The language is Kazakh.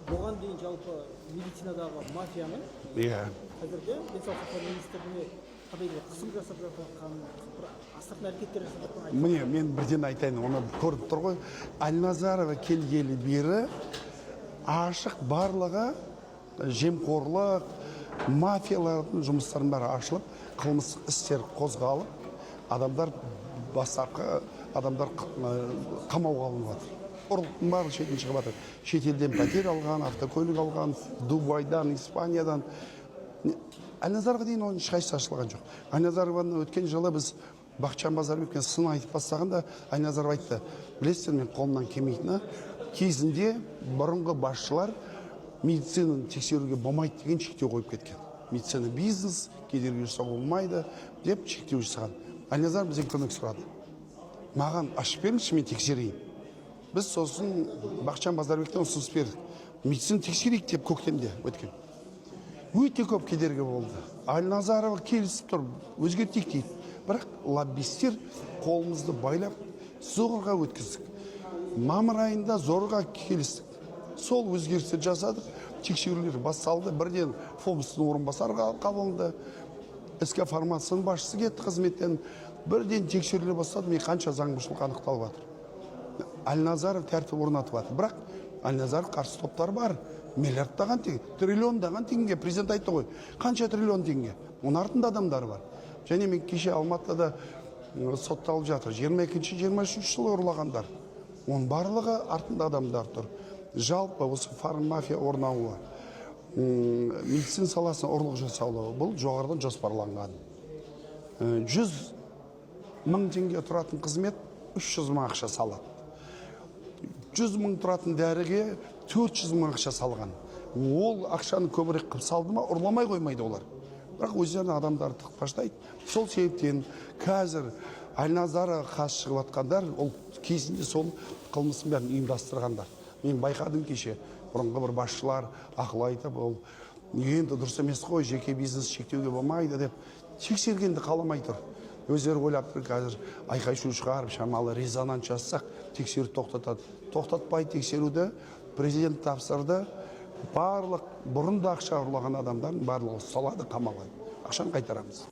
Оған дейін жалпы медицинадағы мафияның Иә. қазіргі денсаулық сақтау министрлігіне қандай бір қысым жасап жатқан, бір астыртын әрекеттер жасап жатқан Міне, мен бірден айтайын, оны көріп тұр ғой. Әлназарова келгелі бері ашық барлығы жемқорлық, мафиялардың жұмыстарын бәрі ашылып, қылмыс істер қозғалып, адамдар бастапқы адамдар қамауға алынып жатыр. Ұрлықтың барлығы шетінен шығып жатыр. Шетелден пәтер алған, автокөлік алған, Дубайдан, Испаниядан. Әлназарға дейін оның ешқайсысы ашылған жоқ. Әлназарованың өткен жылы біз Бақытжан Базарбековке сын айтып бастағанда, Әлназаров айтты: білесіздер, мен қолымнан келмейтіні, кезінде бұрынғы басшылар медицинаны тексеруге болмайды деген шектеу қойып кеткен. Медицина бизнес, кедергі жасауға болмайды деп шектеу жасаған. Әлназаров бізден көмек сұрады. Маған ашып беріңізші, мен тексерейін. Біз сосын Бақытжан Базарбектен ұсыныс бердік. Медицина тексерейік деп көктемде өткен. Өте көп кедергі болды. Әлназарова келісіп тұр, өзгертейік дейді. Бірақ лоббистер қолымызды байлап зорға өткіздік. Мамыр айында зорға келістік. Сол өзгерістер жасадық, тексерулер басталды. Бірден Фобустың орынбасары қабылданды. СК фармацияның басшысы кетті қызметтен. Бірден тексерулер бастады. Мен қанша заңбұзушылық анықталып жатыр. Әлназаров тәртіп орнатып жатыр. Бірақ Әлназаров қарсы топтар бар. Миллиардтаған теңге, триллиондаған теңге. Президент айтты ғой, қанша триллион теңге. Оның артында адамдар бар. Және мен кеше Алматыда сотталып жатыр. 22-23 жылы ұрлағандар. Оның барлығы артында адамдар тұр. Жалпы осы фармафия орнауы, медицина саласына ұрлық жасаулығы, бұл жоғарыдан жоспарланған. 100 мың теңге тұратын қызмет 300 мың ақша салады. 100 мың тұратын дәріге 400 мың ақша салған. Ол ақшаны көбірек қып салды ма, ұрламай қоймайды олар. Бірақ өздерінің адамдарды тықпаштайды. Сол себептен қазір Әлназарға қарсы шығып жатқандар, ол кезінде сол қылмысын бәрін ұйымдастырғандар. Мен байқадым кеше, бұрынғы бір басшылар ақыл айтып, ол енді дұрыс емес қой, жеке бизнес шектеуге болмайды деп тексергенді қаламай тұр. Өздері ойлап тұр, қазір айқай-шу шығарып, шамалы резонанс жасасақ, тексеруді тоқтатады. Тоқтатпай тексеруді президент тапсырды. Барлық бұрында ақша ұрлаған адамдардың барлығы салады, қамалайды. Ақшаны қайтарамыз.